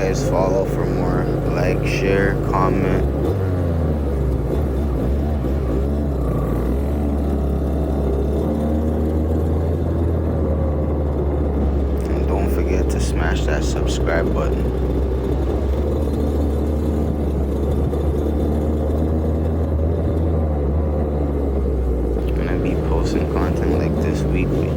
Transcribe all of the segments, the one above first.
guys follow for more. Like, share, comment. And don't forget to smash that subscribe button. I'm gonna be posting content like this weekly.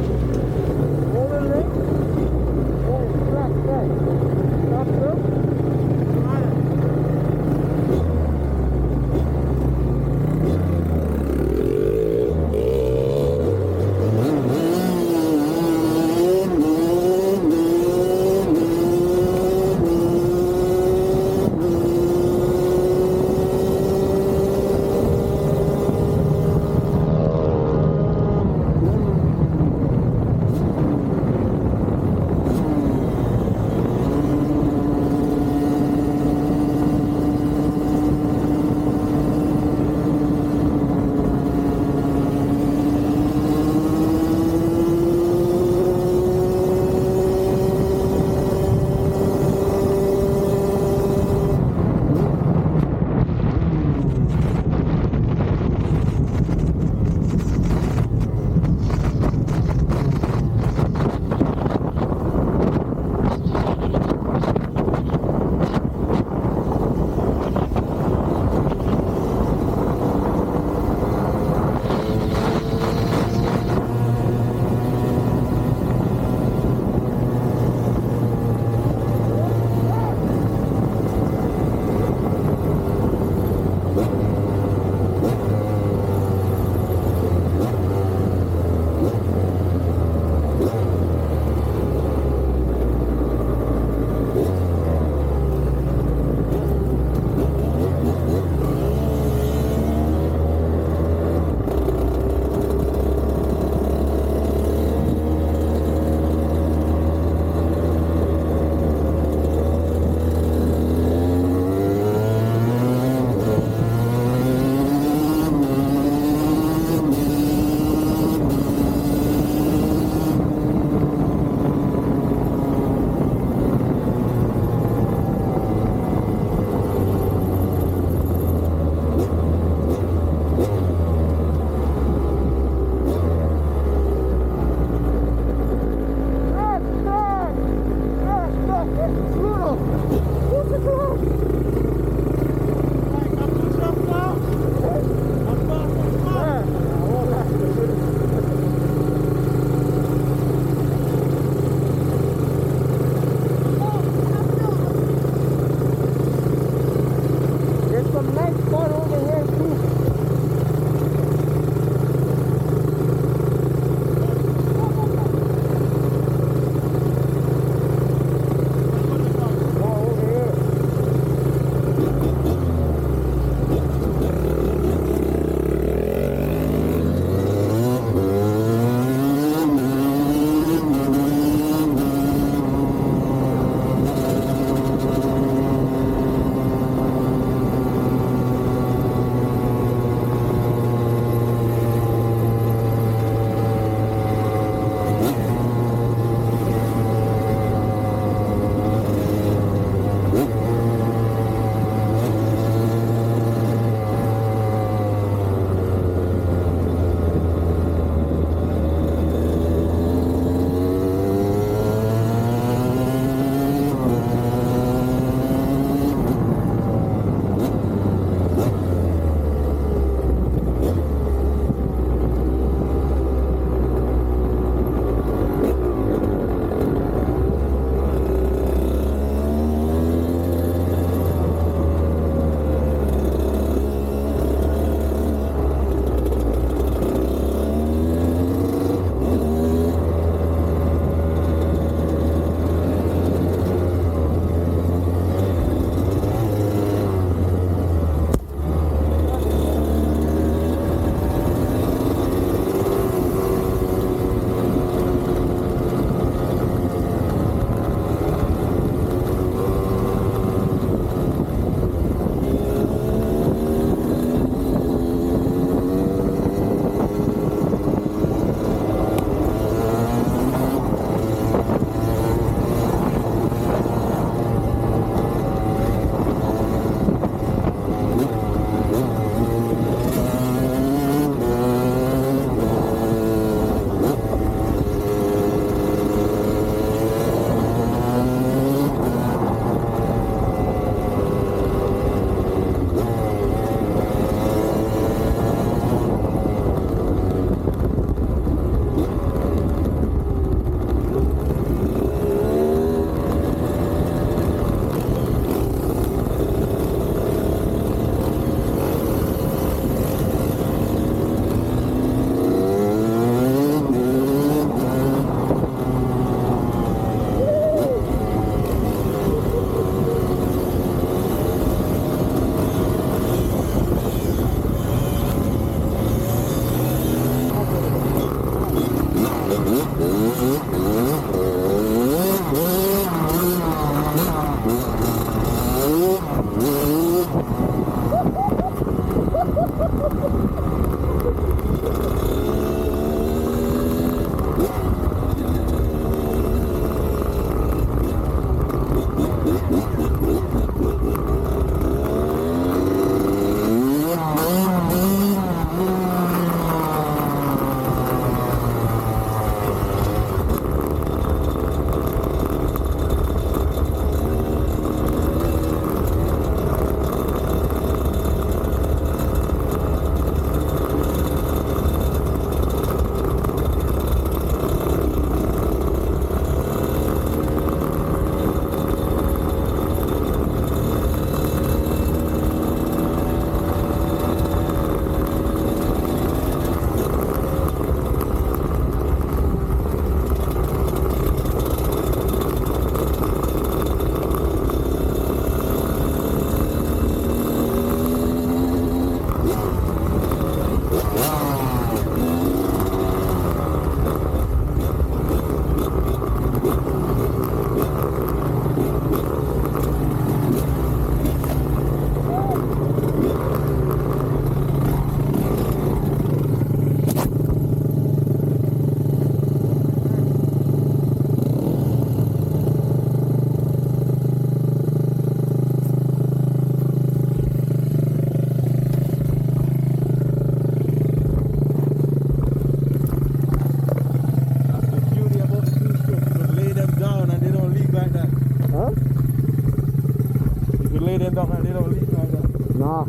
lay them down and they don't leak like that. Nah.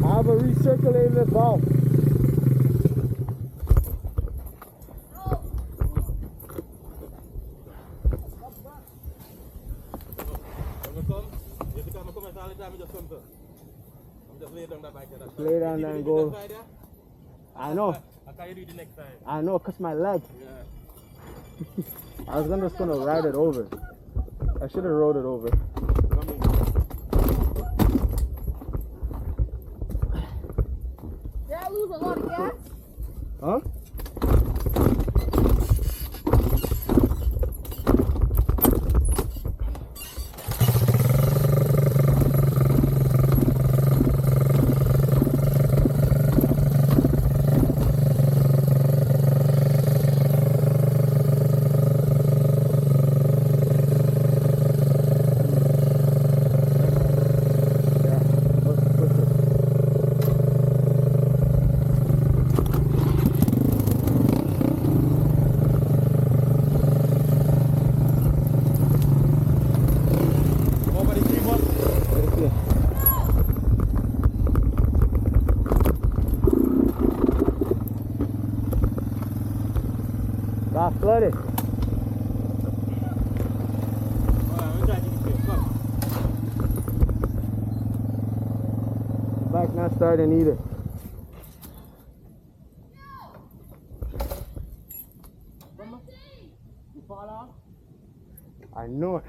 I have a recirculated valve. Lay down there and go. I know. I know, cause my leg. I was just gonna ride it over. I should have rode it over. Did I lose a lot of gas? Huh? Got flooded. The bike not starting either. You fall off? I know it.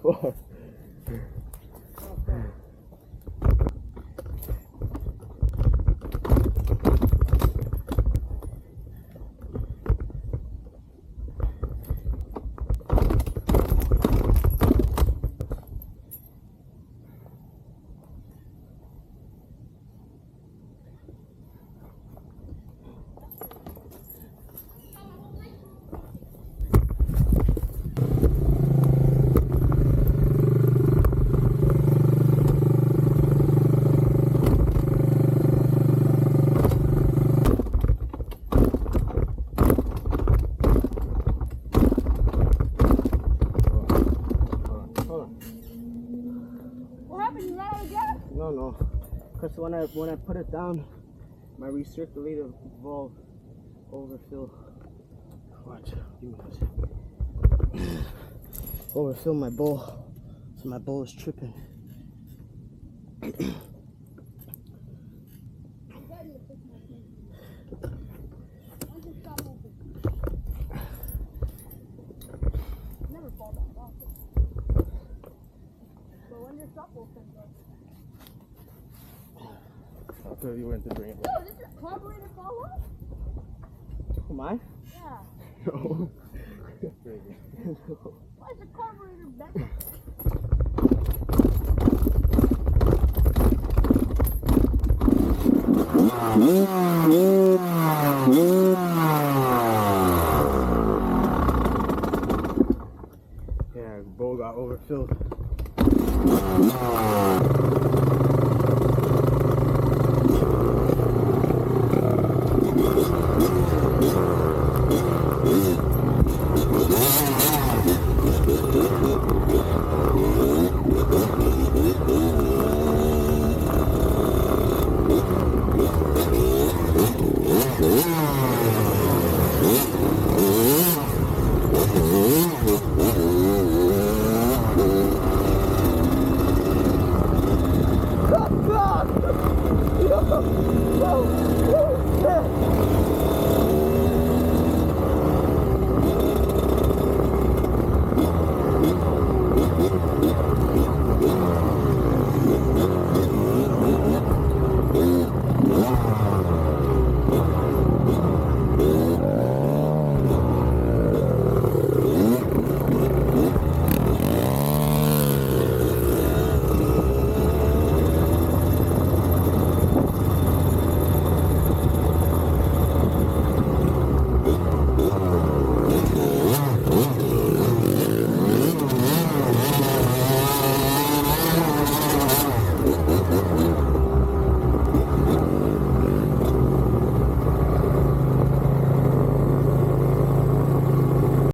Fuck. No. Because when I put it down, my recirculator valve overfill. Watch. Give me this. Overfill my bowl. So my bowl is tripping. Never fall back off. But when your stop opens up. I'll tell you when to bring it Yo, did your carburetor fall off? Mine? Yeah. No. Why is the carburetor bent? Yeah, the bowl got overfilled.